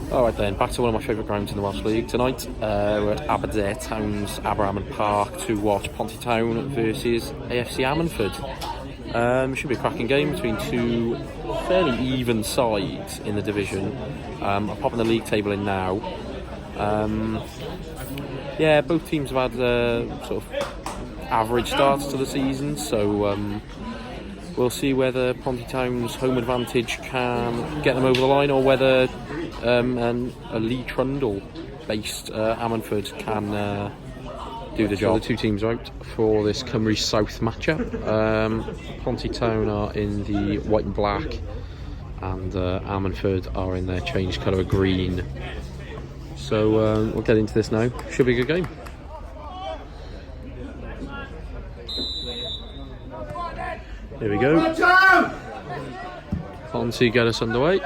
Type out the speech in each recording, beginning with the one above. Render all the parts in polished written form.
Alright then, back to one of my favourite grounds in the Welsh League tonight. We're at Aberdare Town's Aberarman Park to watch Ponty Town versus AFC Ammanford. Should be a cracking game between two fairly even sides in the division. I'm popping the league table in now. Yeah, both teams have had sort of average starts to the season, so we'll see whether Ponty Town's home advantage can get them over the line, or whether a Lee Trundle based Ammanford can do the job. So the two teams are out for this Cymru South matchup. Ponty Town are in the white and black, and Ammanford are in their changed colour of green. So we'll get into this now. Should be a good game. Here we go. Ponty get us underway.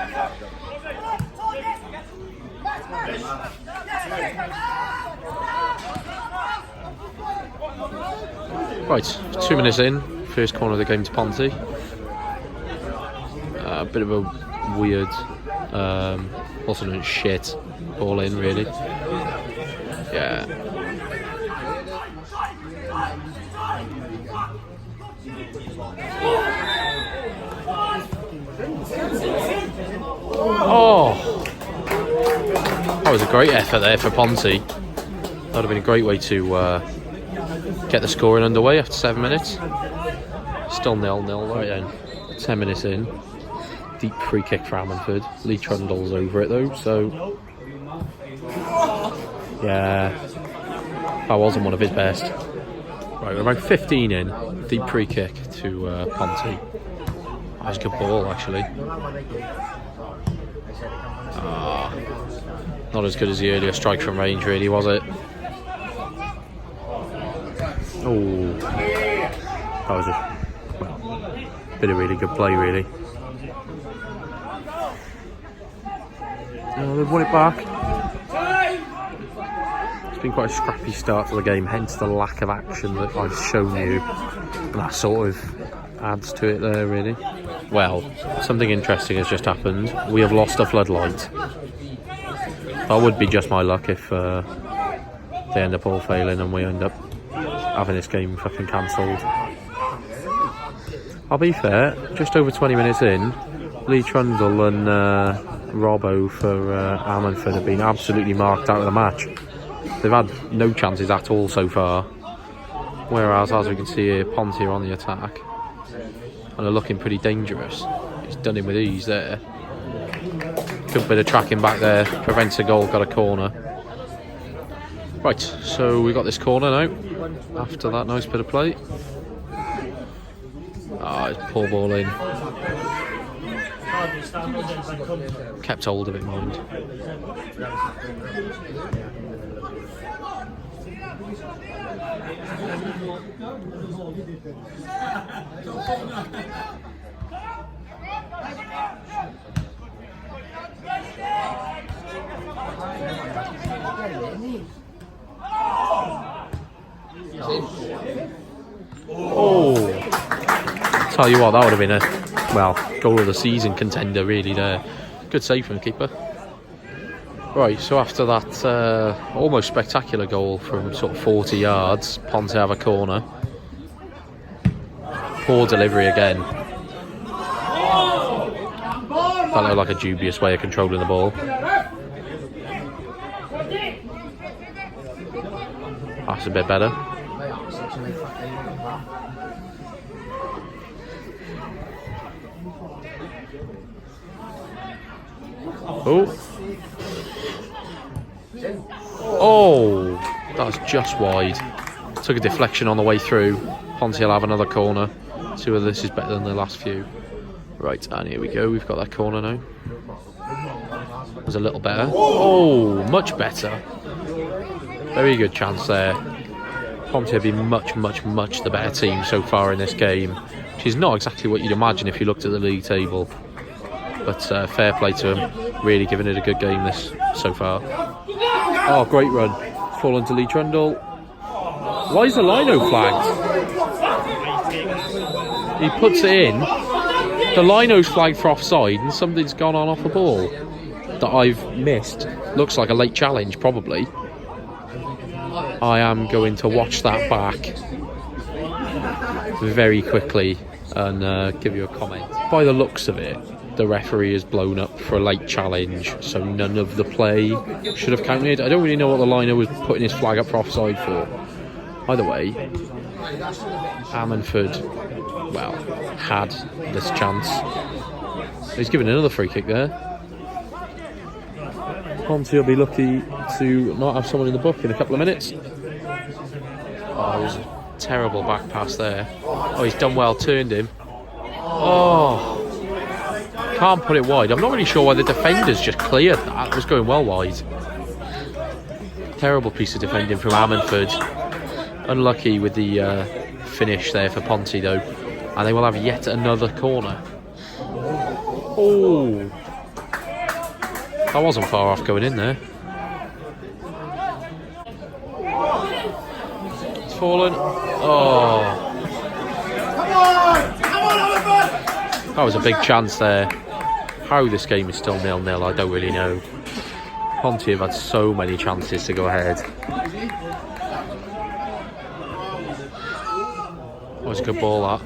Right, 2 minutes in, first corner of the game to Ponty. A bit of a weird, also shit ball in, really. Yeah. Oh, that was a great effort there for Ponty. That would have been a great way to get the scoring underway after 7 minutes. Still 0-0 right then. 10 minutes in. Deep free kick for Ammanford. Lee Trundle's over it though, so yeah, that wasn't one of his best. Right, we're about 15 in. Deep free kick to Ponty. That was a good ball actually. Not as good as the earlier strike from range really, was it? Oh, that was a bit of really good play really. Oh, they've won it back. It's been quite a scrappy start to the game, hence the lack of action that I've shown you. And that sort of adds to it there really. Well, something interesting has just happened. We have lost a floodlight. That would be just my luck if they end up all failing and we end up having this game fucking cancelled. I'll be fair, just over 20 minutes in, Lee Trundle and Robbo for Ammanford have been absolutely marked out of the match. They've had no chances at all so far, whereas as we can see here, Ponty are on the attack and are looking pretty dangerous. He's done him with ease there. Good bit of tracking back there, prevents a goal, got a corner. Right, so we got this corner now, after that nice bit of play. It's poor ball in. Kept hold of it, mind. Oh, tell you what, that would have been a goal of the season contender really there. Good save from the keeper. Right, so after that almost spectacular goal from sort of 40 yards, Ponty have a corner. Poor delivery again. That looked like a dubious way of controlling the ball. That's a bit better. Oh, that was just wide. Took a deflection on the way through. Ponty will have another corner. See whether this is better than the last few. Right, and here we go. We've got that corner now. It was a little better. Oh, much better. Very good chance there. Ponty have been much the better team so far in this game, which is not exactly what you'd imagine if you looked at the league table. But fair play to him, really giving it a good game this so far. Oh, great run. Fallen to Lee Trundle. Why is the lino flagged? He puts it in. The lino's flagged for offside and something's gone on off the ball. that I've missed. Looks like a late challenge, probably. I am going to watch that back very quickly and give you a comment. By the looks of it, the referee has blown up for a late challenge, so none of the play should have counted. I don't really know what the liner was putting his flag up for offside for. Either way, Ammanford, well, had this chance. He's given another free kick there. Ponty will be lucky to not have someone in the book in a couple of minutes. Oh, it was a terrible back pass there. Oh, he's done well, turned him. Oh, can't put it wide. I'm not really sure why the defenders just cleared that. It was going well wide. Terrible piece of defending from Ammanford. Unlucky with the finish there for Ponty though. And they will have yet another corner. Oh, that wasn't far off going in there. It's fallen. Oh, that was a big chance there. How this game is still 0-0, I don't really know. Ponty have had so many chances to go ahead. That was a good ball, that.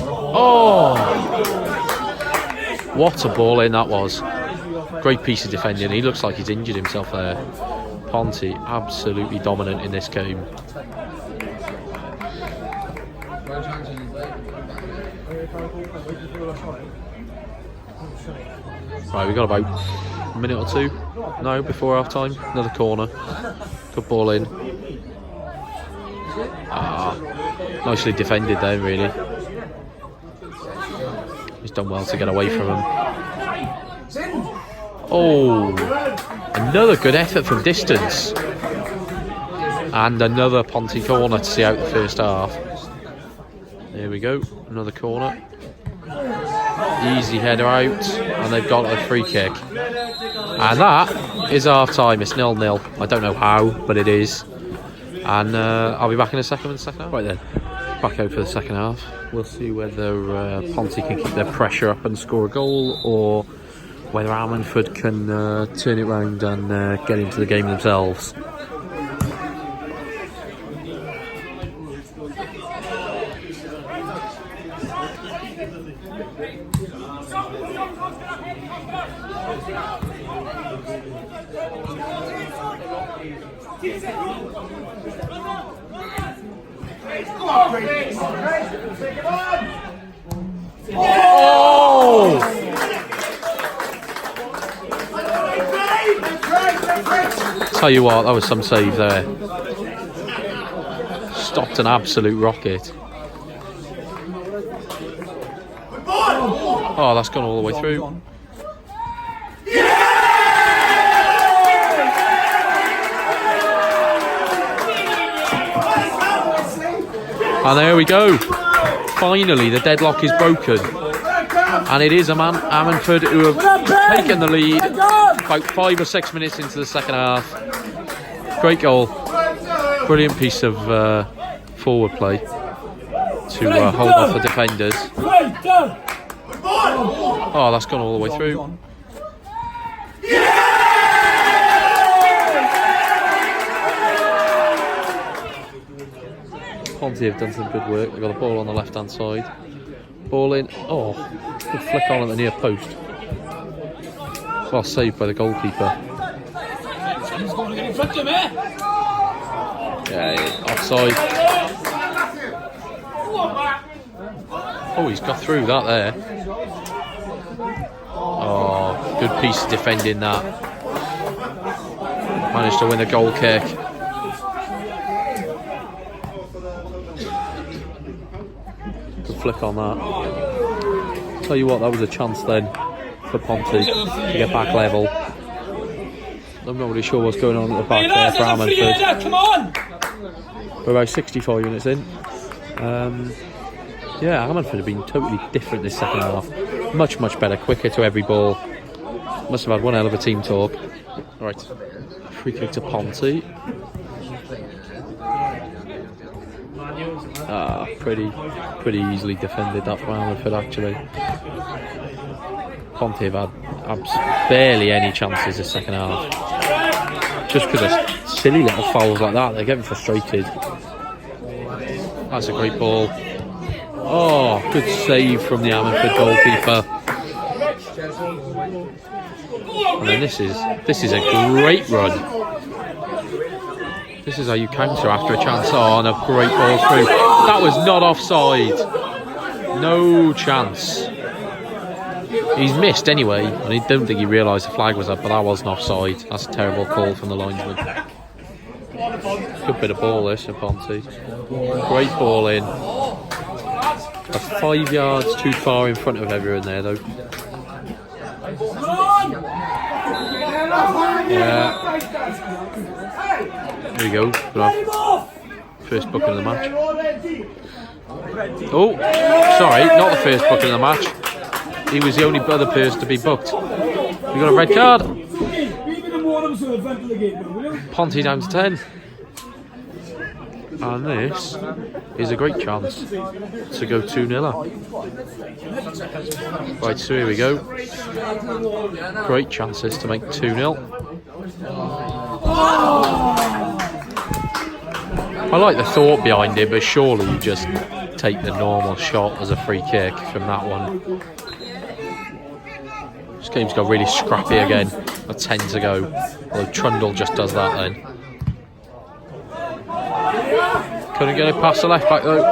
Oh! What a ball in that was. Great piece of defending. He looks like he's injured himself there. Ponty, absolutely dominant in this game. Right, we've got about a minute or two now before half time. Another corner. Good ball in. Ah, nicely defended there, really. He's done well to get away from him. Oh, another good effort from distance. And another Ponty corner to see out the first half. There we go, another corner. Easy header out, and they've got a free kick. And that is half time. It's 0-0. I don't know how, but it is. And I'll be back in a second with the second half. Right then, back out for the second half. We'll see whether Ponty can keep their pressure up and score a goal, or whether Ammanford can turn it round and get into the game themselves. Oh! Tell you what, that was some save there. Stopped an absolute rocket. Oh, that's gone all the way through. And there we go. Finally, the deadlock is broken. And it is Ammanford who have taken the lead about 5 or 6 minutes into the second half. Great goal. Brilliant piece of forward play to hold off the defenders. Oh, that's gone all the way through. Ponty have done some good work. They've got the ball on the left hand side. Ball in. Oh, good flick on at the near post. Well saved by the goalkeeper. Yeah, offside. Oh, he's got through that there. Oh, good piece of defending that. Managed to win a goal kick. Flick on that. Tell you what, that was a chance then for Ponty to get back level. I'm not really sure what's going on at the back there for Ammanford. Come on! We're about 65 minutes in. Yeah, Ammanford have been totally different this second half. Much better, quicker to every ball. Must have had one hell of a team talk. Right, free kick to Ponty. Pretty easily defended that from Ammanford actually. Ponty have had barely any chances this second half. Just because of silly little fouls like that, they're getting frustrated. That's a great ball. Oh, good save from the Ammanford goalkeeper. And then this is a great run. This is how you counter after a chance. Oh, and a great ball through. That was not offside. No chance. He's missed anyway, and I don't think he realised the flag was up, but that wasn't offside. That's a terrible call from the linesman. Good bit of ball this for Ponty. Great ball in. 5 yards too far in front of everyone there though. Yeah. There we go. First booking of the match. Oh, sorry, not the first booking of the match. He was the only other person to be booked. We got a red card. Ponty down to 10. And this is a great chance to go 2-0 up. Right, so here we go. Great chances to make 2-0. I like the thought behind it, but surely you just take the normal shot as a free kick from that one. This game's got really scrappy again. A 10 to go. Although Trundle just does that then. Couldn't get it past the left back though.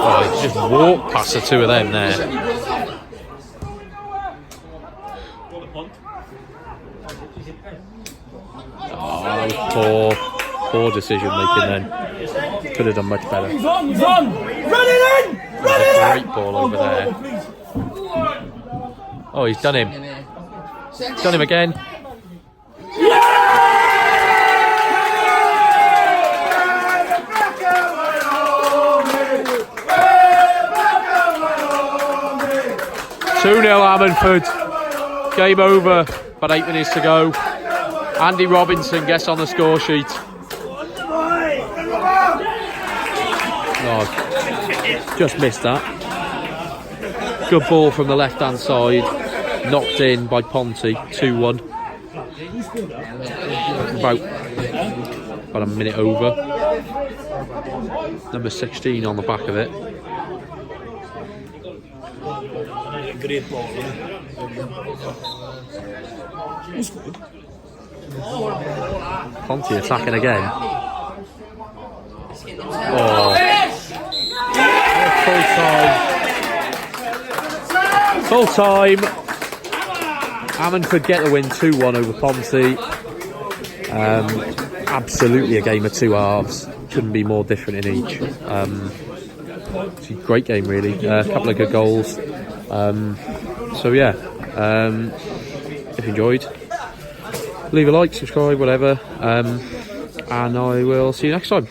Oh, he just walked past the two of them there. Oh, that was poor decision making then. Could have done much better. He's on! Run it in! Great ball over there. Oh, he's done him. Done him again. Yeah! 2-0 Ammanford. Game over. About 8 minutes to go. Andy Robinson gets on the score sheet. Oh, just missed that. Good ball from the left-hand side. Knocked in by Ponty. 2-1. About a minute over. Number 16 on the back of it. Great ball. Ponty attacking again. Oh. Full time. Ammanford get the win 2-1 over Ponty. Absolutely a game of two halves. Couldn't be more different in each. It's a great game really. A couple of good goals. So yeah, if you enjoyed, leave a like, subscribe, whatever, and I will see you next time.